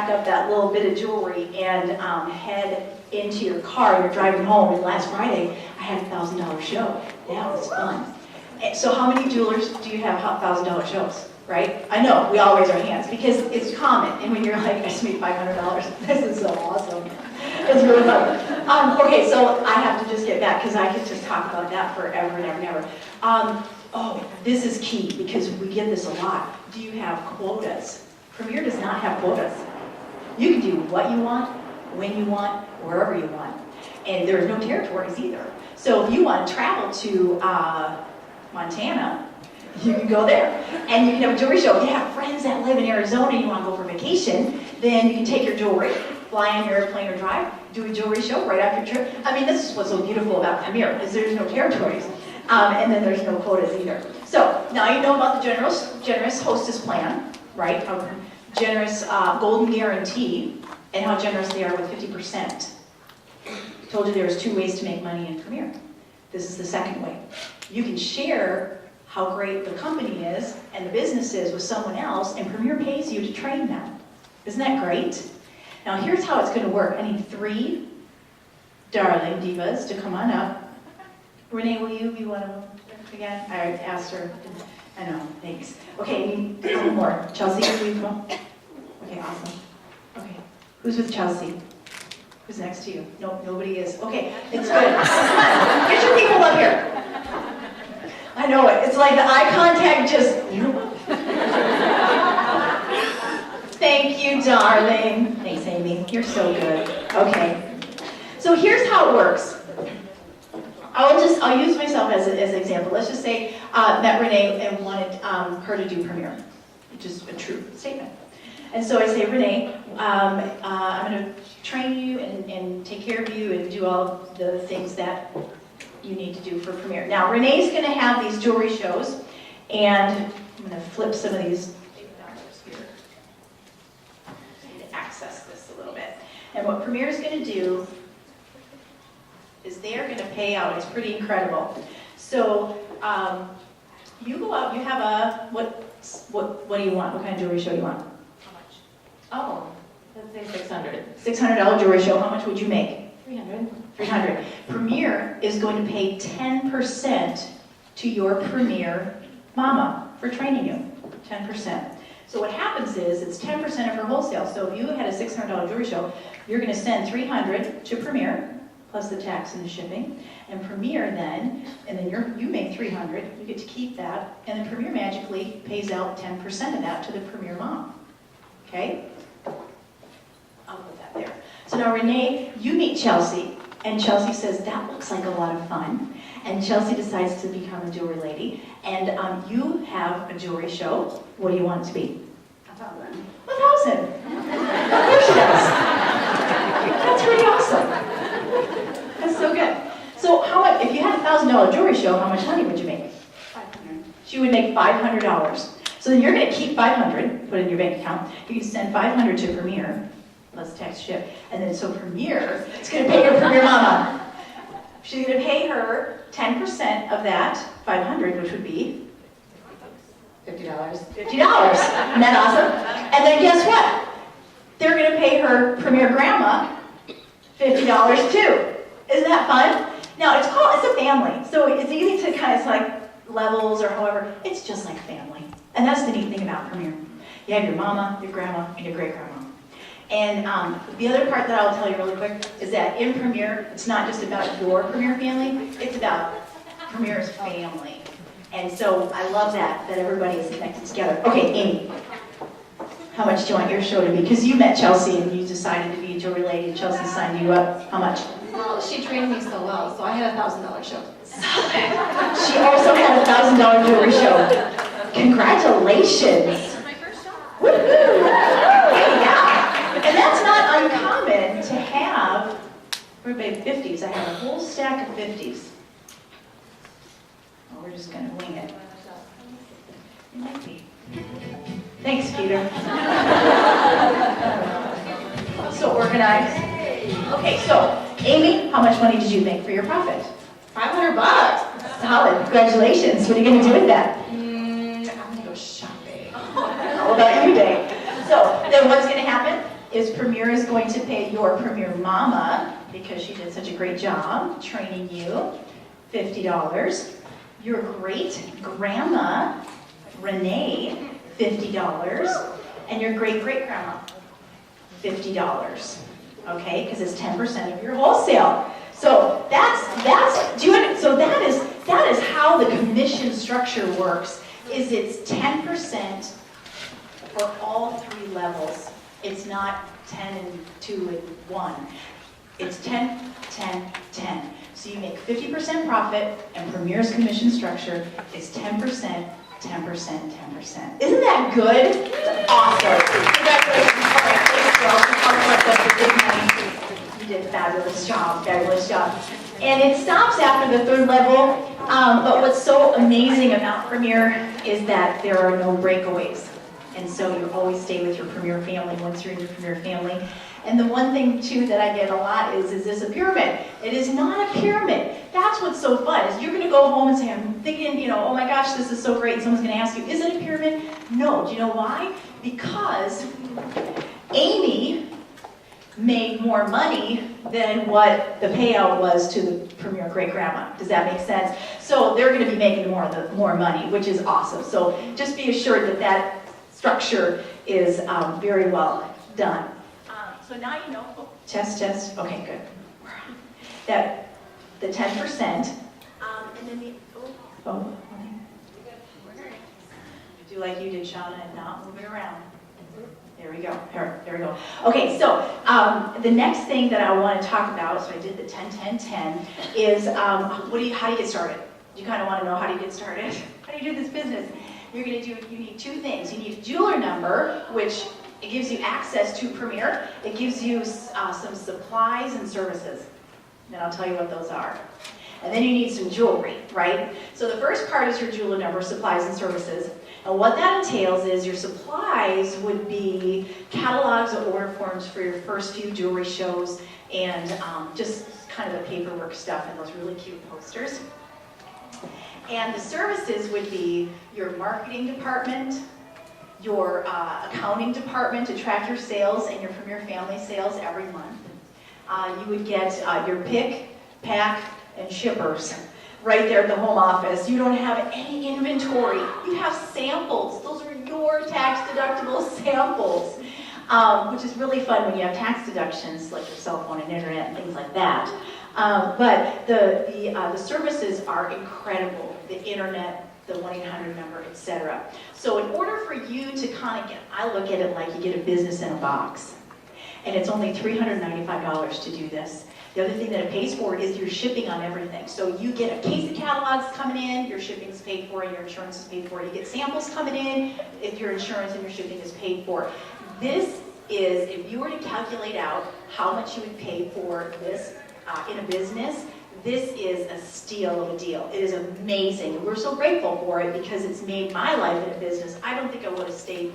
pack up that little bit of jewelry and head into your car. You're driving home, and last Friday I had a $1,000 show. That was fun. So how many jewelers do you have $1,000 shows, right? I know, we all raise our hands because it's common. And when you're like, I just made $500, this is so awesome. It's really fun. Okay, so I have to just get back because I could just talk about that forever and ever and ever. Oh, this is key because we get this a lot. Do you have quotas? Premier does not have quotas. You can do what you want, when you want, wherever you want. And there's no territories either. So if you want to travel to Montana, you can go there. And you can have a jewelry show. If you have friends that live in Arizona and you want to go for vacation, then you can take your jewelry, fly on your airplane or drive, do a jewelry show right after your trip. I mean, this is what's so beautiful about Premier, is there's no territories. And then there's no quotas either. So now you know about the generous hostess plan, right? A generous golden guarantee, and how generous they are with 50%. Told you there's 2 ways to make money in Premier. This is the second way. You can share how great the company is and the business is with someone else, and Premier pays you to train them. Isn't that great? Now here's how it's going to work. I need 3 darling divas to come on up. Renee, will you be one of them again? I asked her. I know, thanks. Okay, I need a couple more. Chelsea, will you come up? Okay, awesome. Okay, who's with Chelsea? Who's next to you? Nope, nobody is. Okay, it's good. Get your people up here. I know it. It's like the eye contact just... Thank you, darling. Thanks, Amy. You're so good. Okay. So here's how it works. I'll use myself as an example. Let's just say met Renee and wanted her to do Premier, which is a true statement. And so I say, Renee, I'm going to train you and take care of you and do all the things that you need to do for Premier. Now, Renee's going to have these jewelry shows, and I'm going to flip some of these here. I need to access this a little bit. And what Premier is going to do is they're going to pay out. It's pretty incredible. So you go out, you have a, what do you want? What kind of jewelry show you want? How much? Oh, Let's say 600. $600 jewelry show. How much would you make? 300. 300. Premier is going to pay 10% to your Premier mama for training you. 10%. So what happens is it's 10% of her wholesale. So if you had a $600 jewelry show, you're going to send $300 to Premier, plus the tax and the shipping, and Premier then, and then you make $300, you get to keep that, and then Premier magically pays out 10% of that to the Premier mom. Okay? I'll put that there. So now Renee, you meet Chelsea, and Chelsea says, that looks like a lot of fun, and Chelsea decides to become a jewelry lady, and you have a jewelry show. What do you want it to be? 1,000. 1,000. Of course she does. That's pretty awesome. That's so good. So how much, if you had a $1,000 jewelry show, how much money would you make? 500. She would make $500. So then you're going to keep 500, put it in your bank account. You can send 500 to Premier, plus tax ship. And then so Premier is going to pay her Premier mama. She's going to pay her 10% of that 500, which would be $50. $50. Isn't that awesome? And then guess what? They're going to pay her Premier grandma $50 too. Isn't that fun? Now it's a family, so it's easy to kind of, it's like levels or however, it's just like family. And that's the neat thing about Premier. You have your mama, your grandma, and your great-grandma. And the other part that I'll tell you really quick is that in Premier, it's not just about your Premier family, it's about Premier's family. And so I love that everybody is connected together. Okay, Amy, how much do you want your show to be? Because you met Chelsea and you decided to be a jewelry lady and Chelsea signed you up. How much? Well, she trained me so well, so I had a $1,000 show. She also had a $1,000 jewelry show. Congratulations. This is my first job. Woohoo! Yeah. And that's not uncommon to have, everybody 50s. I have a whole stack of 50s. Oh, we're just going to wing it. It might be. Thanks, Peter. So organized. Okay, so Amy, how much money did you make for your profit? $500. Solid. Congratulations. What are you going to do with that? I'm going to go shopping. How about you, Dave? So then what's going to happen? is Premier is going to pay your Premier Mama, because she did such a great job training you, $50. Your great grandma, Renee, $50. And your great great grandma, $50. Okay, because it's 10% of your wholesale. So that is how the commission structure works. Is it's 10% for all 3 levels. It's not 10 and 2 and 1. It's 10, 10, 10. So you make 50% profit, and Premier's commission structure is 10%, 10%, 10%. Isn't that good? That's awesome. Congratulations. You did a fabulous job, fabulous job. And it stops after the 3rd level, but what's so amazing about Premier is that there are no breakaways. And so you always stay with your Premier family once you're in your Premier family. And the one thing, too, that I get a lot is this a pyramid? It is not a pyramid. That's what's so fun, is you're going to go home and say, I'm thinking, oh my gosh, this is so great. And someone's going to ask you, is it a pyramid? No. Do you know why? Because Amy made more money than what the payout was to the Premier great-grandma. Does that make sense? So they're going to be making more money, which is awesome. So just be assured that that structure is very well done. So now you know, test, okay, good. That the 10%, and then the, do like you did, Shauna, and not move it around. There we go, there we go. Okay, so the next thing that I want to talk about, so I did the 10, 10, 10, is how do you get started? You kind of want to know how do you get started? How do you do this business? You need 2 things. You need a jeweler number, which it gives you access to Premier. It gives you some supplies and services. And I'll tell you what those are. And then you need some jewelry, right? So the first part is your jeweler number, supplies and services. And what that entails is your supplies would be catalogs or order forms for your first few jewelry shows, and just kind of the paperwork stuff and those really cute posters. And the services would be your marketing department, your accounting department to track your sales and your Premier family sales every month. You would get your pick, pack, and shippers right there at the home office. You don't have any inventory. You have samples. Those are your tax-deductible samples, which is really fun when you have tax deductions like your cell phone and internet and things like that. But the services are incredible. The internet, the 1-800 number, etc. So in order for you to kind of I look at it like you get a business in a box. And it's only $395 to do this. The other thing that it pays for is your shipping on everything. So you get a case of catalogs coming in, your shipping is paid for, your insurance is paid for. You get samples coming in, if your insurance and your shipping is paid for. This is, if you were to calculate out how much you would pay for this in a business, this is a steal of a deal. It is amazing. We're so grateful for it because it's made my life in a business. I don't think I would have stayed,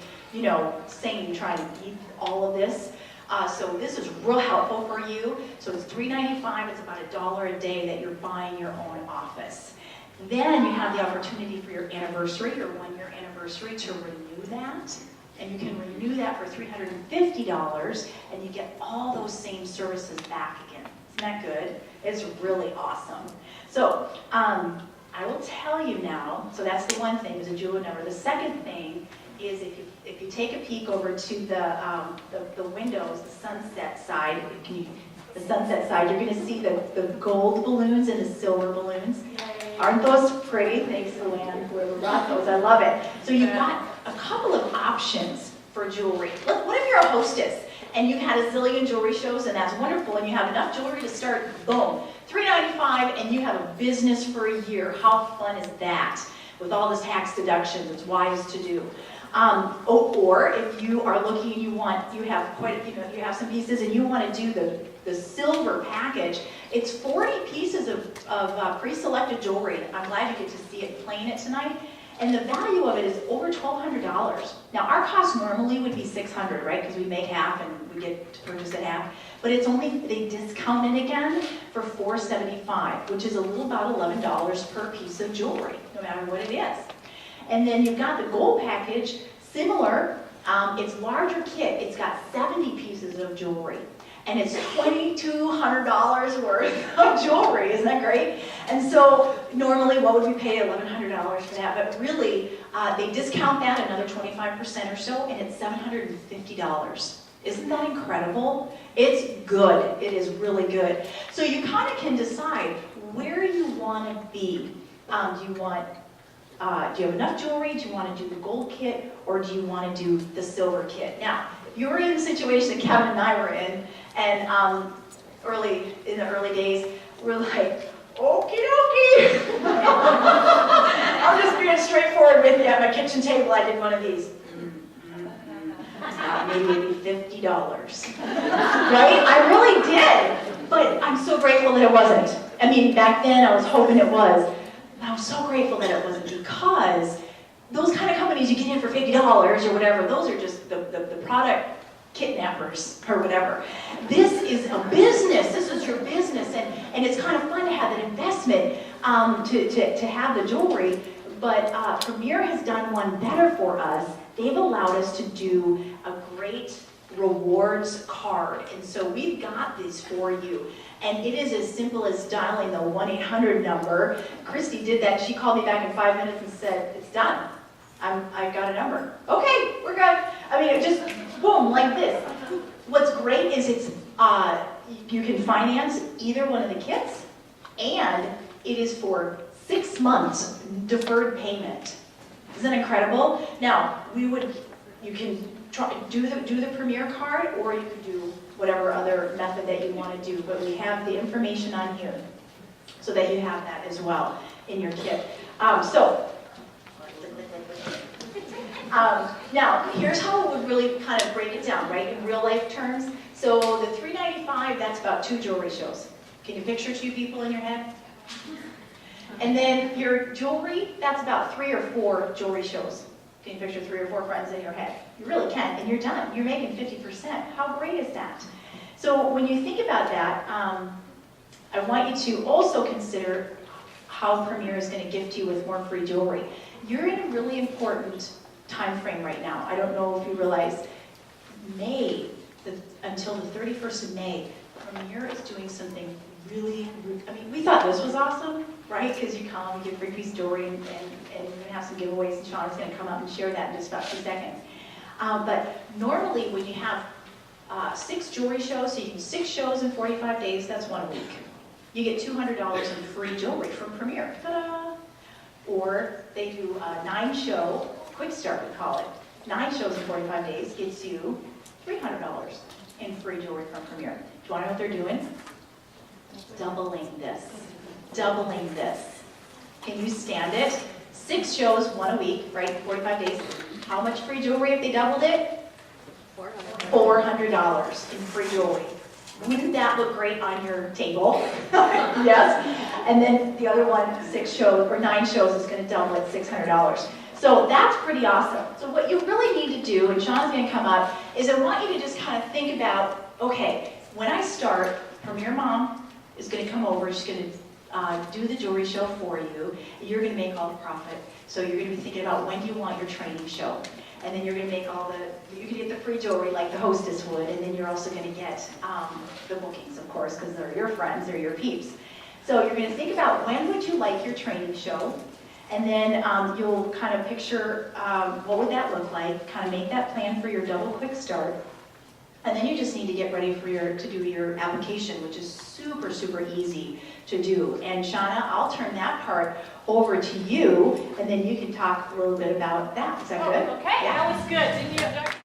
sane trying to eat all of this. So this is real helpful for you. So it's $3.95. It's about $1 a day that you're buying your own office. Then you have the opportunity for your anniversary, your 1-year anniversary, to renew that. And you can renew that for $350, and you get all those same services back again. Isn't that good? It's really awesome. So I will tell you now, so that's the one thing, is a jeweler number. The second thing is if you take a peek over to the windows, the sunset side, you're going to see the gold balloons and the silver balloons. Aren't those pretty? Thanks, Luann, whoever brought those. I love it. So you've got a couple of options for jewelry. What if you're a hostess and you've had a zillion jewelry shows, and that's wonderful, and you have enough jewelry to start, boom, $3.95, and you have a business for a year. How fun is that? With all the tax deductions, it's wise to do. Or if you are looking, you have some pieces and you want to do the silver package, it's 40 pieces of pre-selected jewelry. I'm glad you get to see it playing it tonight. And the value of it is over $1,200. Now our cost normally would be $600, right? Because we make half and we get to purchase at half. But it's only, they discount it again for $475, which is a little about $11 per piece of jewelry, no matter what it is. And then you've got the gold package, similar, It's larger kit. It's got 70 pieces of jewelry. And it's $2,200 worth of jewelry. Isn't that great? And so normally, what would we pay? $1,100 for that. But really, they discount that another 25% or so, and it's $750. Isn't that incredible? It's good. It is really good. So you kind of can decide where you want to be. Do you have enough jewelry? Do you want to do the gold kit, or do you want to do the silver kit? Now, you're in the situation that Kevin and I were in, and in the early days, we're like, okie dokie. I'm just being straightforward with you. At my kitchen table, I did one of these. Maybe $50, right? I really did, but I'm so grateful that it wasn't. I mean, back then I was hoping it was, but I'm so grateful that it wasn't, because those kind of companies you get in for $50 or whatever, those are just the product kidnappers or whatever. This is a business. This is your business, and it's kind of fun to have that investment to have the jewelry. But Premier has done one better for us. They've allowed us to do a great rewards card. And so we've got this for you. And it is as simple as dialing the 1-800 number. Christy did that. She called me back in 5 minutes and said, it's done. I've got a number. Okay, we're good. I mean, it just, boom, like this. What's great is you can finance either one of the kits, and it is for 6 months deferred payment. Isn't that incredible? Now, you can try do the Premier card, or you could do whatever other method that you want to do. But we have the information on here so that you have that as well in your kit. Now, here's how it would really kind of break it down, right, in real life terms. So the $395, that's about 2 jewelry shows. Can you picture 2 people in your head? And then your jewelry, that's about 3 or 4 jewelry shows. Can you picture 3 or 4 friends in your head? You really can, and you're done. You're making 50%. How great is that? So when you think about that, I want you to also consider how Premier is going to gift you with more free jewelry. You're in a really important time frame right now. I don't know if you realize, until the 31st of May, Premier is doing something really, I mean, we thought this was awesome, right? Because you come, you get free piece of jewelry, and we're going to have some giveaways, and Sean's going to come up and share that in just about 2 seconds. But normally when you have 6 jewelry shows, so you can do 6 shows in 45 days, that's 1 week. You get $200 in free jewelry from Premier. Ta-da! Or they do a 9-show, quick start we call it. 9 shows in 45 days gets you $300 in free jewelry from Premier. Do you want to know what they're doing? Doubling this. Doubling this. Can you stand it? 6 shows, 1 a week, right? 45 days. How much free jewelry if they doubled it? $400 in free jewelry. Wouldn't that look great on your table? Yes. And then the other one, 6 shows or 9 shows, is going to double at $600. So that's pretty awesome. So what you really need to do, and Sean's going to come up, is I want you to just kind of think about, okay, when I start, Premier Mom is going to come over. She's going to do the jewelry show for you. You're going to make all the profit. So you're going to be thinking about when do you want your training show. And then you're going to make you can get the free jewelry like the hostess would, and then you're also going to get the bookings, of course, because they're your friends, they're your peeps. So you're going to think about when would you like your training show, and then you'll kind of picture what would that look like, kind of make that plan for your double quick start, and then you just need to get ready for to do your application, which is super, super easy to do. And Shauna, I'll turn that part over to you, and then you can talk a little bit about that. Is that good? Okay, yeah. That was good. Didn't you?